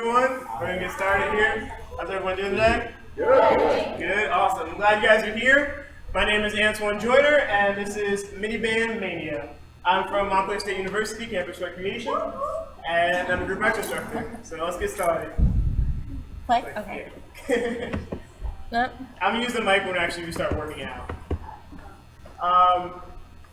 everyone. We're going to get started here. How's everyone doing today? Good. Good, awesome. I'm glad you guys are here. My name is Antoine Joyner, and this is Mania. I'm from Montclair State University, Campus Recreation, and I'm a group exercise instructor. So let's get started. Play? Okay. I'm going to use the mic when actually we start working out.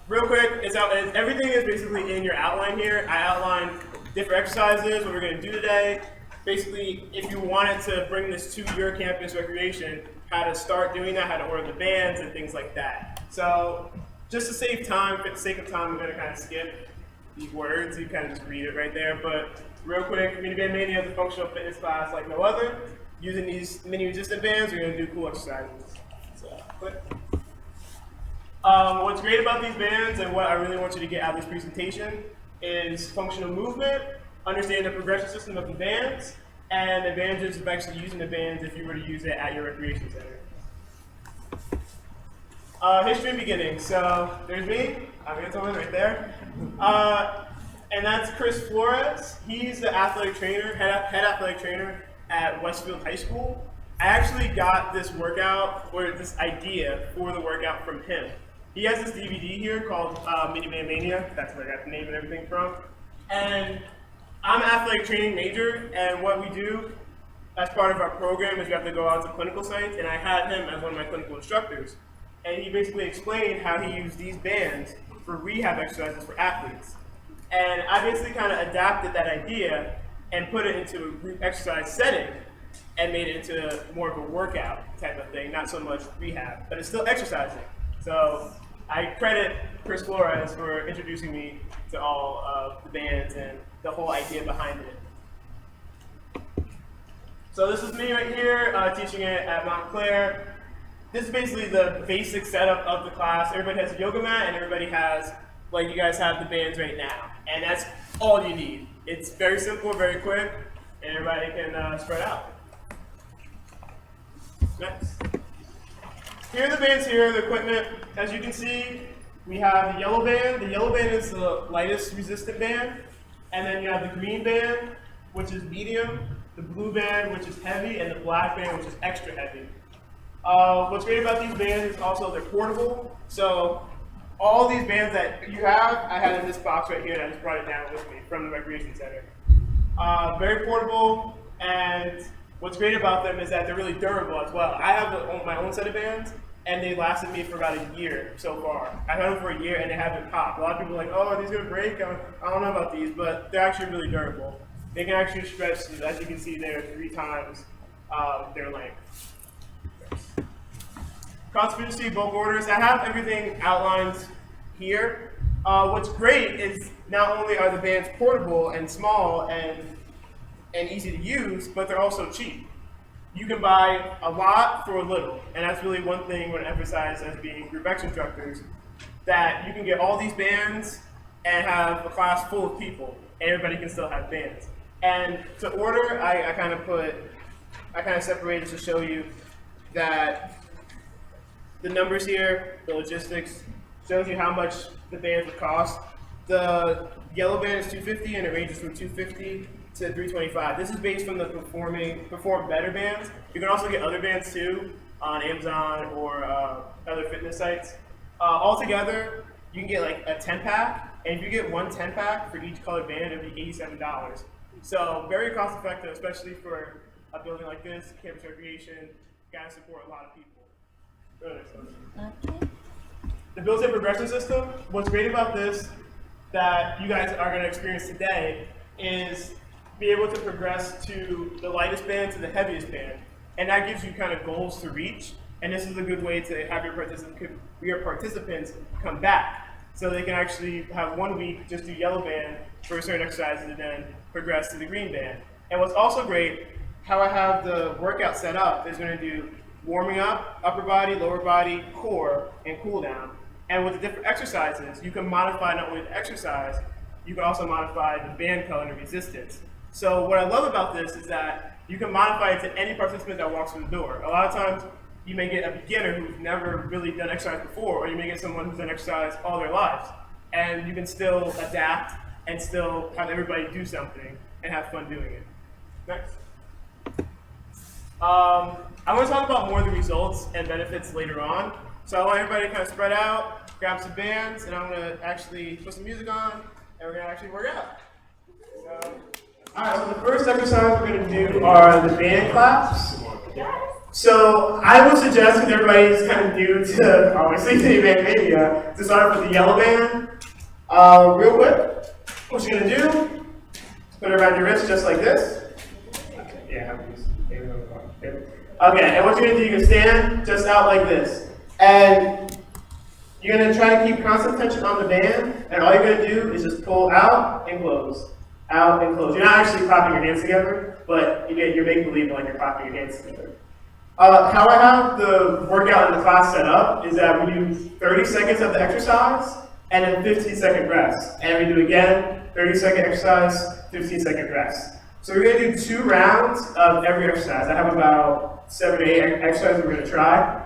Real quick, everything is basically in your outline here. I outlined different exercises, what we're going to do today. Basically, if you wanted to bring this to your campus recreation, how to start doing that, how to order the bands, and things like that. So, just to save time, for the sake of time, I'm going to kind of skip these words. You kind of just read it right there. But real quick, Mania is a functional fitness class like no other. Using these mini resistant bands, we're going to do cool exercises. So, click. What's great about these bands and what I really want you to get out of this presentation is functional movement, understanding the progression system of the bands, and the advantages of actually using the bands if you were to use it at your recreation center. History and beginning. So there's me. I'm Antoine right there. And that's Chris Flores. He's the athletic trainer, head athletic trainer at Westfield High School. I actually got this workout, or this idea for the workout from him. He has this DVD here called Mania. That's where I got the name and everything from. And I'm an athletic training major, and what we do as part of our program is we have to go out to clinical sites, and I had him as one of my clinical instructors. And he basically explained how he used these bands for rehab exercises for athletes. And I basically kind of adapted that idea and put it into a group exercise setting and made it into more of a workout type of thing, not so much rehab, but it's still exercising. So I credit Chris Flores for introducing me to all of the bands and the whole idea behind it. So this is me right here teaching it at Montclair. This is basically the basic setup of the class. Everybody has a yoga mat and everybody has, like you guys have the bands right now. And that's all you need. It's very simple, very quick, and everybody can spread out. Next. Here are the bands here, the equipment. As you can see, we have the yellow band. The yellow band is the lightest resistant band. And then you have the green band, which is medium, the blue band, which is heavy, and the black band, which is extra heavy. What's great about these bands is also they're portable. So all these bands that you have, I had in this box right here, and I just brought it down with me from the recreation center. Very portable, and what's great about them is that they're really durable as well. I have my own set of bands, and they lasted me for about a year so far. I've had them for a year, and they haven't popped. A lot of people are like, oh, are these going to break? I don't know about these, but they're actually really durable. They can actually stretch, as you can see there, 3 times their length. Consistency, bulk orders. I have everything outlined here. What's great is not only are the bands portable and small and easy to use, but they're also cheap. You can buy a lot for a little, and that's really one thing we're going to emphasize as being group X instructors, that you can get all these bands and have a class full of people, and everybody can still have bands. And to order, I kind of separated to show you that the numbers here, the logistics, shows you how much the bands would cost. The yellow band is $250, and it ranges from $250 to $325. This is based on the Perform Better bands. You can also get other bands too on Amazon or other fitness sites. Altogether, you can get like a 10-pack, and if you get one 10-pack for each colored band, it would be $87. So very cost effective, especially for a building like this, campus recreation. You gotta support a lot of people. Okay. The built-in progression system. What's great about this that you guys are going to experience today is be able to progress to the lightest band to the heaviest band, and that gives you kind of goals to reach. And this is a good way to have your participants come back, so they can actually have 1 week just do yellow band for certain exercises and then progress to the green band. And what's also great, how I have the workout set up is going to do warming up, upper body, lower body, core, and cool down. And with the different exercises, you can modify not only the exercise, you can also modify the band color and the resistance. So what I love about this is that you can modify it to any participant that walks through the door. A lot of times, you may get a beginner who's never really done exercise before, or you may get someone who's done exercise all their lives. And you can still adapt and still have everybody do something and have fun doing it. Next. I want to talk about more of the results and benefits later on. So I want everybody to kind of spread out, grab some bands, and I'm going to actually put some music on, and we're going to actually work out. Alright, so the first exercise we're going to do are the band claps. So I would suggest, because everybody's kind of new to, obviously, to Mania, to start with the yellow band. Real quick, what you're going to do, put it around your wrist just like this. Okay, yeah, okay, and what you're going to do, you can stand just out like this. And you're going to try to keep constant tension on the band, and all you're going to do is just pull out and close. Out and close. You're not actually clapping your hands together, but you're making believe like you're clapping your hands together. How I have the workout in the class set up is that we do 30 seconds of the exercise and then 15-second rest. And we do again, 30-second exercise, 15-second rest. So we're going to do 2 rounds of every exercise. I have about 7 to 8 exercises we're going to try,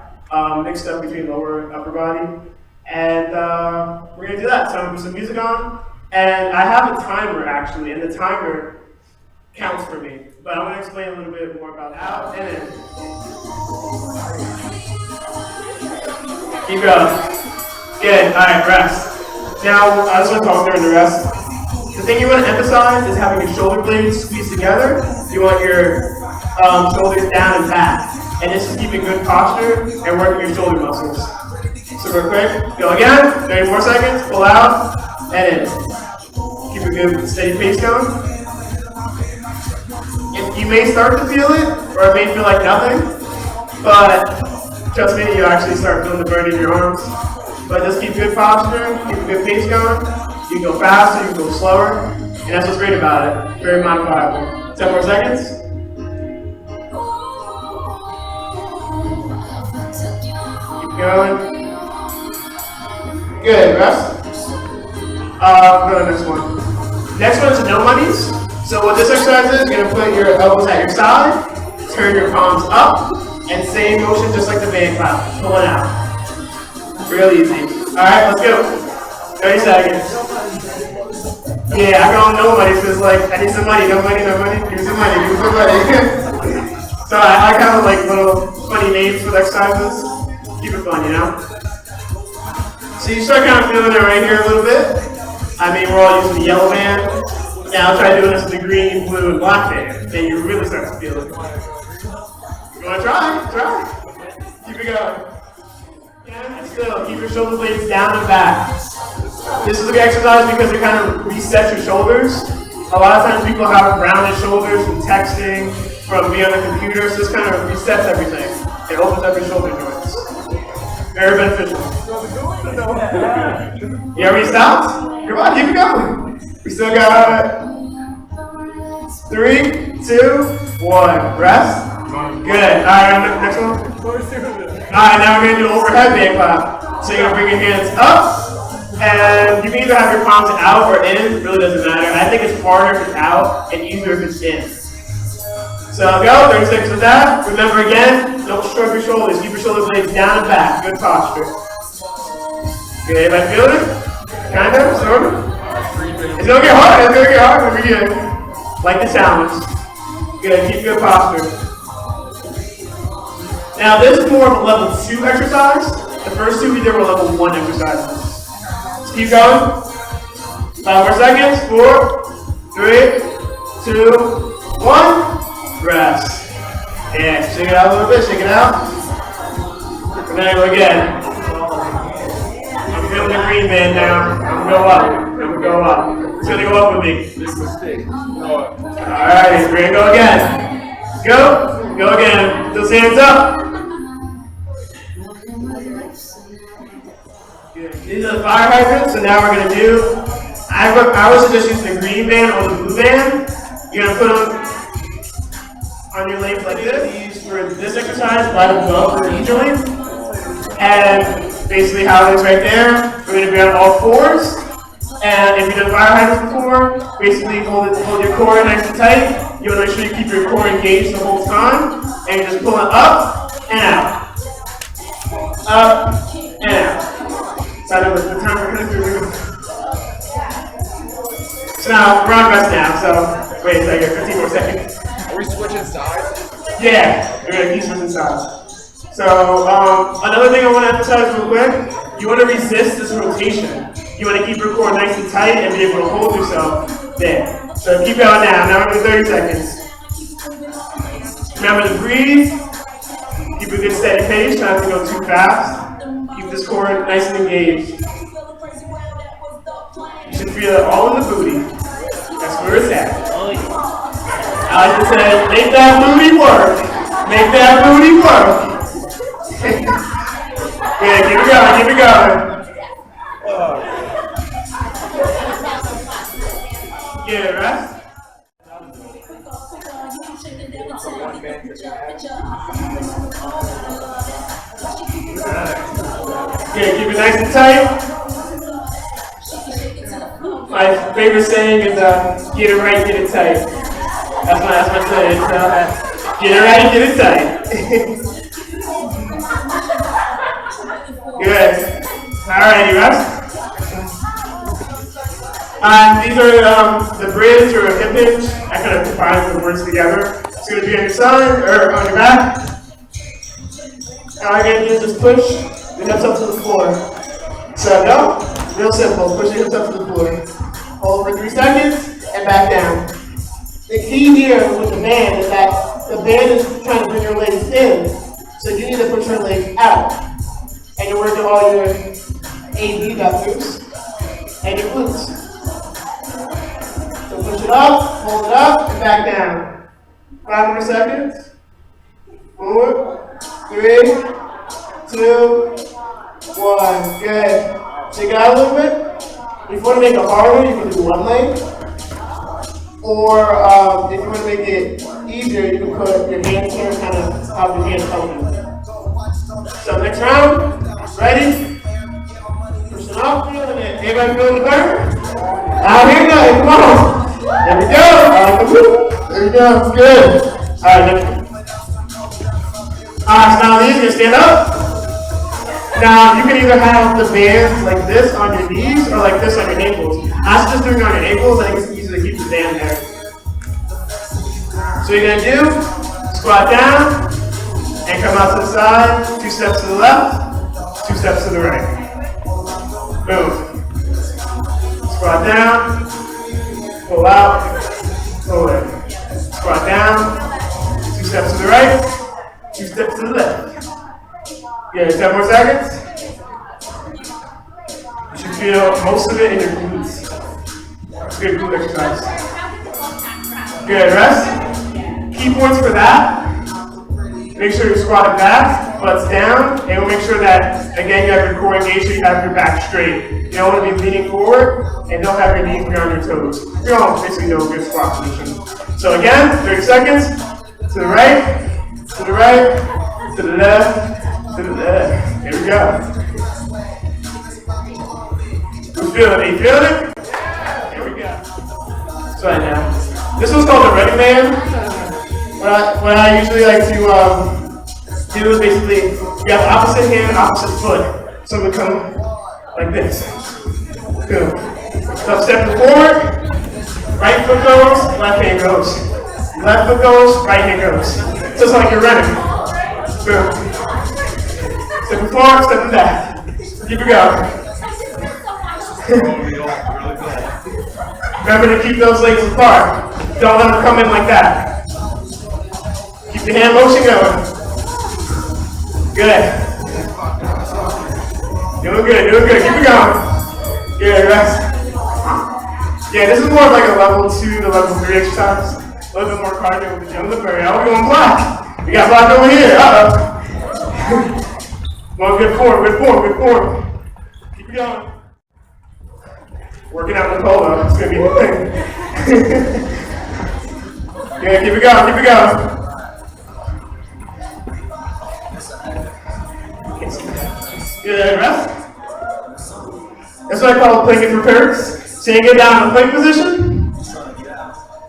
mixed up between lower and upper body. And we're going to do that. So I'm going to put some music on. And I have a timer actually, and the timer counts for me. But I'm going to explain a little bit more about out and in. Keep going. Good. Alright, rest. Now, I just want to talk during the rest. The thing you want to emphasize is having your shoulder blades squeezed together. You want your shoulders down and back. And this is keeping good posture and working your shoulder muscles. So real quick, go again, 30 more seconds, pull out, and in. Keep a good steady pace going. You may start to feel it, or it may feel like nothing, but trust me, you actually start feeling the burn in your arms. But just keep good posture, keep a good pace going. You can go faster, you can go slower, and that's what's great about it. Very modifiable. 10 more seconds. Keep going. Good, rest. Go to the next one. Next one is no money's. So what this exercise is, you're going to put your elbows at your side, turn your palms up, and same motion just like the band clap. Pull it out. Real easy. Alright, let's go. 30 seconds. Yeah, I go on no money's because like, I need some money, no money, no money. Give me some money, give me some money. So I kind of like little funny names for the exercises. Keep it fun, you know? So you start kind of feeling it right here a little bit. I mean, we're all using the yellow band. Now I'll try doing this with the green, blue, and black band. And you really start to feel it. You want to try? Try. Keep it going. Yeah, still, keep your shoulder blades down and back. This is a good exercise because it kind of resets your shoulders. A lot of times people have rounded shoulders from texting, from being on the computer, so this kind of resets everything. It opens up your shoulder joints. Very beneficial. You already stopped? Come on, keep it going. We still got 3, 2, 1. Rest. Good. Alright, next one. Alright, now we're going to do overhead band clap. So you're going to bring your hands up, and you can either have your palms out or in. It really doesn't matter. I think it's harder if it's out and easier if it's in. So go, 30 seconds with that. Remember again, don't shrug your shoulders. Keep your shoulder blades down and back. Good posture. Good, everybody feel it? Kind of, sort of? It's gonna get hard, it's gonna get hard when we get like the challenge. Good, keep good posture. Now this is more of a level 2 exercise. The first 2 we did were level 1 exercises. Let's keep going. 5 more seconds. 4, 3, 2, 1. Rest. Yeah, shake it out a little bit, shake it out. And then go again. I'm feeling the green band now. I'm gonna go up. I'm gonna go up. It's gonna go up with me. Alright, we're gonna go again. Go. Go again. Those hands up. Good. These are the fire hydrants, so now we're gonna do, I would suggest using the green band or the blue band. You're gonna put them on your legs like this. These for this exercise, right above the knee joint. And basically how it is right there, we're going to be on all 4s. And if you've done fire hydrants before, basically hold your core nice and tight. You want to make sure you keep your core engaged the whole time. And you're just pulling up and out. Up and out. So I know the time we're going to do. So now we're on rest now, so wait a second, 15 more seconds. Are we switching sides? Yeah, we're Good, keep switching sides. So, another thing I want to emphasize real quick, you want to resist this rotation. You want to keep your core nice and tight and be able to hold yourself there. So keep going now. Now we're going to 30 seconds. Remember to breathe. Keep a good steady pace, not to go too fast. Keep this core nice and engaged. You should feel it all in the booty. That's where it's at. I like to say, make that booty work. Make that booty work. Yeah, keep it going, keep it going. Get it, rest. Yeah, keep it nice and tight. My favorite saying is, get it right, get it tight. That's my saying. Get it right, get it tight. Good. Alrighty, rest. These are the bridge or Hip-Hinge. I kind of combine the words together. It's going to be on your side or on your back. All I'm going to do is just push the hips up to the floor. So go, real simple. Push the hips up to the floor. Hold for 3 seconds and back down. The key here with the band is that the band is trying to bring your legs in, so you need to push your legs out. And you're working all your abductors and your glutes. So push it up, hold it up, and back down. 5 more seconds. 4, 3, 2, 1. Good. Take it out a little bit. If you want to make it harder, you can do one leg. Or if you want to make it easier, you can put your hands here and kind of have your hands helping. So next round, ready? Push it up, feeling it. Everybody feeling the burn? Here we go, come on. There we go. There we go, good. Alright, next one. So now these are going to stand up. Now you can either have the bands like this on your knees or like this on your ankles. As just doing it on your ankles, I think it's easy to keep the band there. So you're going to do, squat down, and come out to the side, 2 steps to the left, 2 steps to the right. Boom. Squat down, pull out, pull in. Squat down, 2 steps to the right, 2 steps to the left. Good, 10 more seconds. You should feel most of it in your glutes. It's a good glute exercise. Good, rest. Key points for that. Make sure you're squatting back, butts down, and we'll make sure that, again, you have your core engaged so you have your back straight. You don't want to be leaning forward, and don't have your knees beyond your toes. You all basically know a good squat position. So again, 30 seconds. To the right, to the right, to the left. Here we go. Who's feeling it? You feeling it? Here we go. So right now, this one's called the running man. What I usually like to do is basically, you have opposite hand, opposite foot. So we come like this. Good. So stepping forward, right foot goes, left hand goes. Left foot goes, right hand goes. Just like you're running. Boom. Stepping forward, stepping back. Keep it going. Remember to keep those legs apart. Don't let them come in like that. Keep the hand motion going. Good. Doing good, doing good. Keep it going. Good, rest. Yeah, this is more of like a level 2 to level 3 exercise. A little bit more cardio with the gym. Look, now we're going black. We got black over here. Uh-oh. Well, good form, good form, good form. Keep it going. Working out in the cold though, it's gonna be the thing. Yeah, keep it going, keep it going. Good, rest. That's what I call planking for curves. So you get down in the plank position,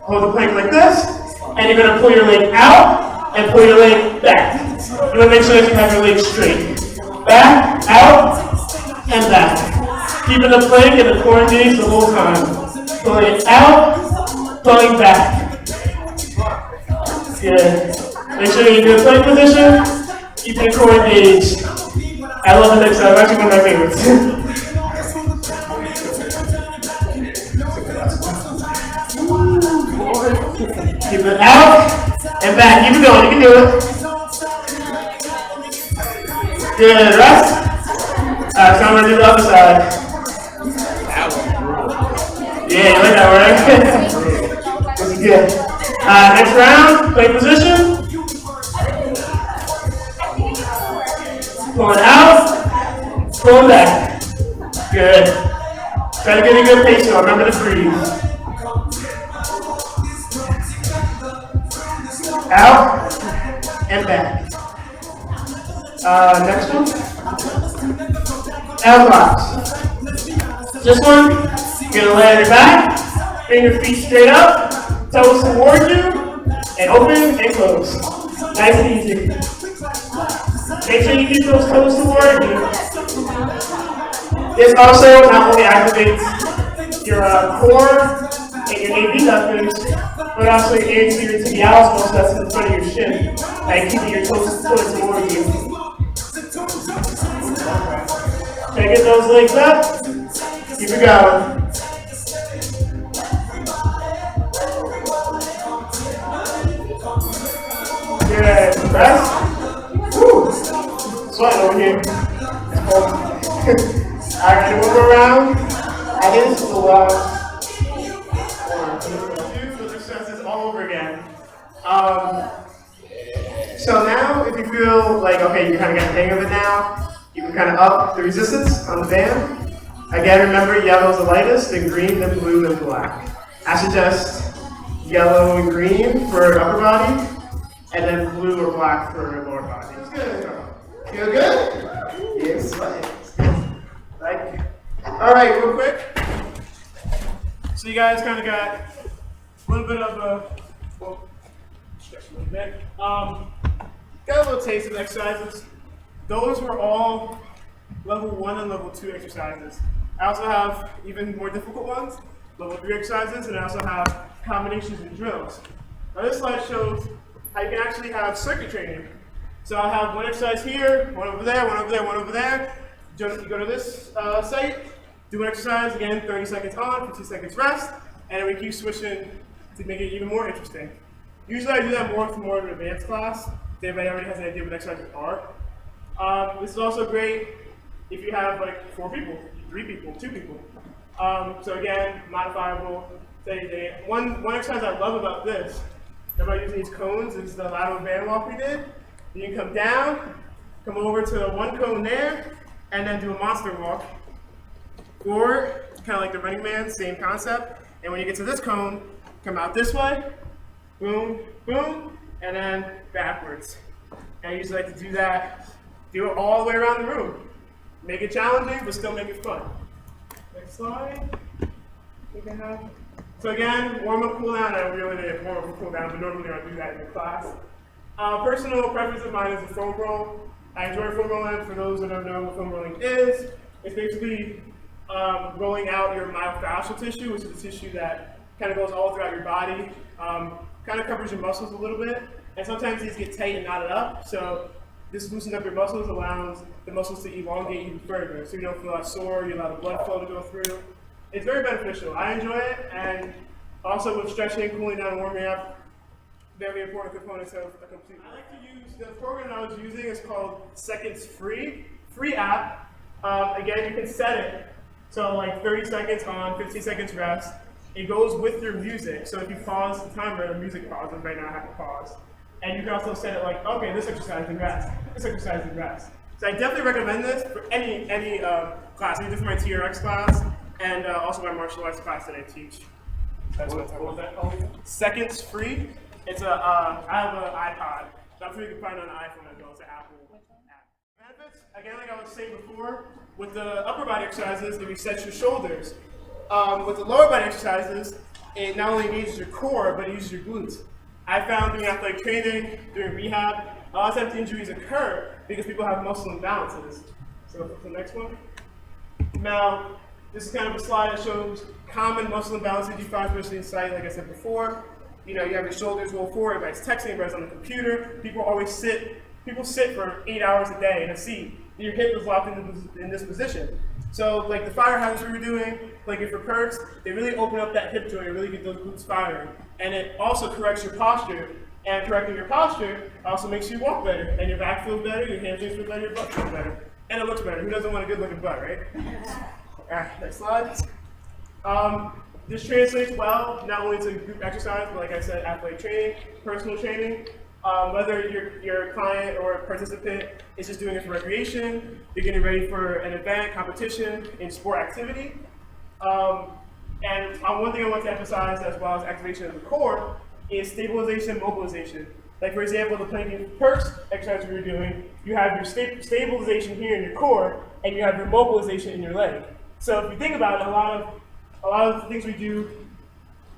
hold the plank like this, and you're gonna pull your leg out and pull your leg back. You wanna make sure that you have your leg straight. Back, out, and back. Keeping the plank and the core engaged the whole time. Pulling out, pulling back. Good. Make sure you're in good plank position. Keep your core engaged. I love the next side. Actually, one of my favorites. Keep it out and back. Keep it going. You can do it. Good. Rest. Alright, so I'm going to do the other side. Yeah, you like that, right? This is good. Next round, play position. Pulling out, pulling back. Good. Try to get a good pace though. Remember to breathe. Out and back. Next one. L box. This one, you're gonna lay on your back, bring your feet straight up, toes towards you, and open and close. Nice and easy. Make sure you keep those toes towards you. This also not only activates your core and your abductors, but also your anterior tibialis muscle that's in front of your shin, like keeping your toes towards you. Okay, get those legs up. Keep it going. Good. Rest. Woo. Sweating over here. Alright, one more round. I think this is the last one. Do those exercises all over again. So now, if you feel like, okay, you kind of got the hang of it now, you can kind of up the resistance on the band. Again, remember, yellow is the lightest, then green, then blue, then black. I suggest yellow and green for upper body, and then blue or black for lower body. It's good. Feel good? Yes, right. Like, all right, real quick. So you guys kind of got a little bit of a, well, stretch a little bit. Got a little taste of exercises. Those were all level 1 and level 2 exercises. I also have even more difficult ones, level 3 exercises, and I also have combinations and drills. Now this slide shows how you can actually have circuit training. So I'll have one exercise here, one over there, one over there, one over there. You go to this site, do an exercise, again, 30 seconds on, 15 seconds rest, and then we keep switching to make it even more interesting. Usually I do that more for more of an advanced class, if everybody already has an idea what exercises are. This is also great if you have like 4 people, 3 people, 2 people. So again, modifiable. One exercise I love about this, about using these cones, is the lateral band walk we did. You can come down, come over to one cone there, and then do a monster walk. Or, kind of like the Running Man, same concept. And when you get to this cone, come out this way, boom, boom, and then backwards. And I usually like to do that, do it all the way around the room. Make it challenging, but still make it fun. Next slide. So again, warm up, cool down. I really didn't warm up and cool down, but normally I do that in the class. Personal preference of mine is the foam roll. I enjoy foam rolling. For those that don't know what foam rolling is, it's basically rolling out your myofascial tissue, which is the tissue that kind of goes all throughout your body, kind of covers your muscles a little bit, and sometimes these get tight and knotted up. So this loosening up your muscles allows the muscles to elongate even further, so you don't feel as sore, you allow the blood flow to go through. It's very beneficial. I enjoy it, and also with stretching, cooling down, and warming up, very important components of a complete. I like to use, the program I was using is called Seconds Free app. Again, you can set it, so like 30 seconds on, 15 seconds rest. It goes with your music, so if you pause the timer, the music pauses. Right now I have to pause. And you can also set it like, okay, this exercise and rest, this exercise and rest. So I definitely recommend this for any class, either for my TRX class and also my martial arts class that I teach. That's what was that called? Seconds Free. It's a, I have an iPod, so I'm sure you can find it on an iPhone as well. It's an Apple app. Benefits, again, like I was saying before, with the upper body exercises, it resets your shoulders. With the lower body exercises, it not only engages your core, but it uses your glutes. I found doing athletic training, doing rehab, a lot of times injuries occur because people have muscle imbalances. So the next one. Now, this is kind of a slide that shows common muscle imbalances you find, especially in sight, like I said before. you know, you have your shoulders roll forward, everybody's texting, everybody's on the computer. People sit for 8 hours a day in a seat. Your hip is locked in this position. So like the fire hydrants we were doing, like for perks, they really open up that hip joint and really get those glutes firing. And it also corrects your posture. And correcting your posture also makes you walk better. And your back feels better, your hamstrings feel better, your butt feels better. And it looks better. Who doesn't want a good looking butt, right? All right, next slide. This translates well, not only to group exercise, but like I said, athletic training, personal training. Whether your client or participant is just doing it for recreation, you're getting ready for an event, competition, in sport activity. And one thing I want to emphasize, as well as activation of the core, is stabilization, mobilization. Like for example, the planking perks exercise we were doing, you have your stabilization here in your core, and you have your mobilization in your leg. So if you think about it, a lot of the things we do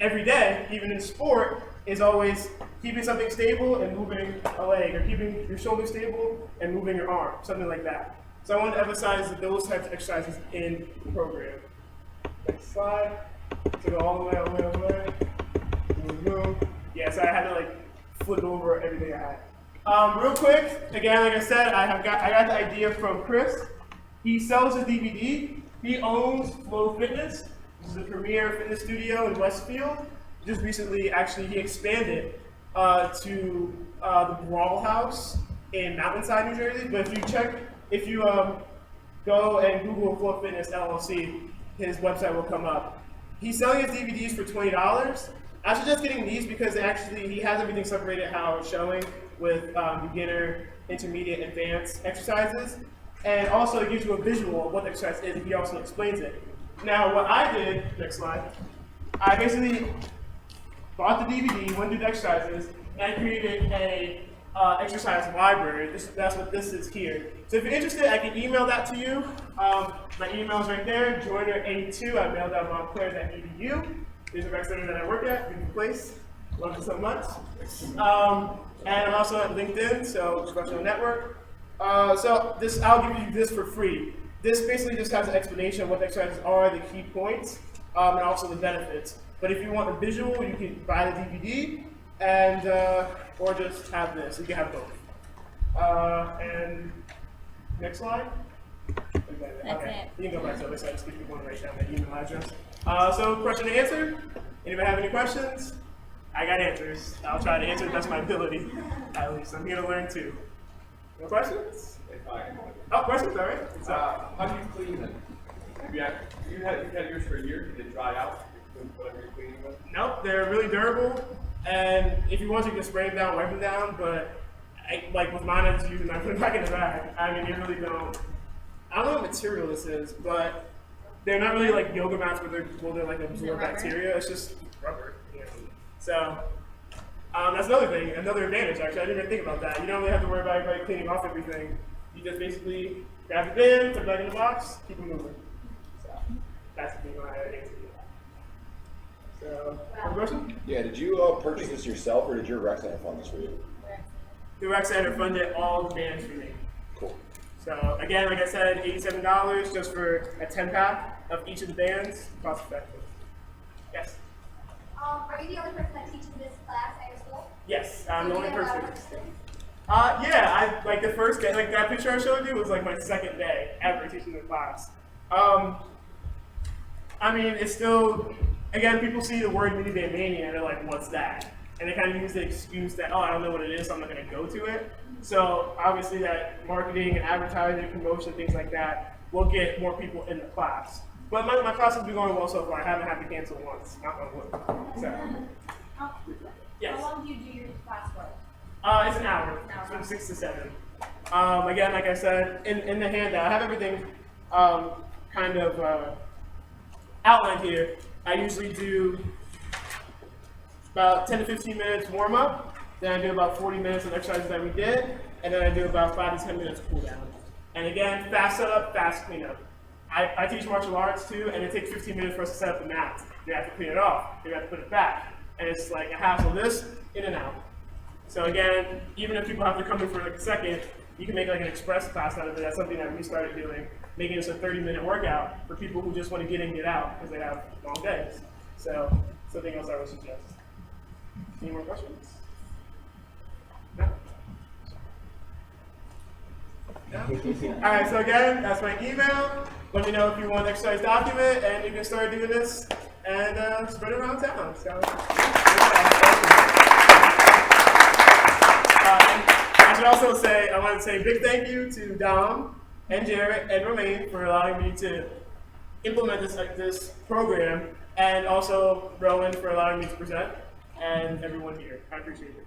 every day, even in sport, is always keeping something stable and moving a leg, or keeping your shoulder stable and moving your arm, something like that. So I want to emphasize those types of exercises in the program. Next slide. So go all the way, all the way, all the way. Boom, boom. Yeah, so I had to like flip over everything I had. Real quick, again, like I said, I got the idea from Chris. He sells a DVD. He owns Flow Fitness. This is a premier fitness studio in Westfield. Just recently, actually, he expanded to the Brawl House in Mountainside, New Jersey. But if you go and Google Flow Fitness LLC, his website will come up. He's selling his DVDs for $20. I suggest getting these because he has everything separated how it's showing with beginner, intermediate, advanced exercises. And also it gives you a visual of what the exercise is, and he also explains it. Now what I did, next slide, I basically bought the DVD, went through the exercises, and I created a exercise library. That's what this is here. So if you're interested, I can email that to you. My email is right there, joiner82@mail.montclair.edu. There's a rec center that I work at, beautiful place. Love it so much. And I'm also at LinkedIn, so professional network. So I'll give you this for free. This basically just has an explanation of what the exercises are, the key points, and also the benefits. But if you want a visual, you can buy the DVD, and or just have this. You can have both. And next slide. Okay. You can go back to the other side. Just if you want to write down the email address. So question and answer. Anybody have any questions? I got answers. I'll try to answer the best of my ability. At least I'm here to learn too. No questions? Oh, questions, all right. How do you clean them? You had yours for a year. Did it dry out? Whatever you're cleaning with? Nope, they're really durable. And if you want, you can spray them down, wipe them down. But like with mine, I just use them. I put them back in the bag. I mean, you really don't. I don't know what material this is, but they're not really like yoga mats where they're like absorb bacteria. It's just rubber. You know? So that's another thing, another advantage actually. I didn't even think about that. You don't really have to worry about everybody cleaning off everything. You just basically grab it in, put it back in the box, keep it moving. So that's the thing I answer to that. So, one question? Yeah, did you purchase this yourself or did your rec center fund this for you? The rec center funded all the bands for me. Cool. So again, like I said, $87 just for a 10-pack of each of the bands, cost effective. Yes? Are you the only person that teaches this class at your school? Yes, I'm the only person. Yeah. Yeah, like the first day, like that picture I showed you was like my second day ever teaching the class. I mean, it's still, again, people see the word Mania and they're like, what's that? And they kind of use the excuse that, oh, I don't know what it is, so I'm not going to go to it. So obviously that marketing and advertising, promotion, things like that will get more people in the class. But my class has been going well so far. I haven't had to cancel once, knock on wood. So, yes. How long do you do your class for? It's an hour, from 6 to 7. Again, like I said, in the handout, I have everything kind of outlined here. I usually do about 10 to 15 minutes warm up, then I do about 40 minutes of exercises that we did, and then I do about 5 to 10 minutes cool down. And again, fast setup, fast cleanup. I teach martial arts too, and it takes 15 minutes for us to set up the mat. You have to clean it off, you have to put it back, and it's like a hassle. This, in and out. So again, even if people have to come in for like a second, you can make like an express class out of it. That's something that we started doing, making this a 30-minute workout for people who just want to get in, get out, because they have long days. So something else I would suggest. Any more questions? No? No? Alright, so again, that's my email. Let me know if you want an exercise document, and you can start doing this and spread it around town. So, I should also say, I want to say a big thank you to Dom and Jarrett and Romaine for allowing me to implement this program, and also Rowan for allowing me to present, and everyone here. I appreciate it.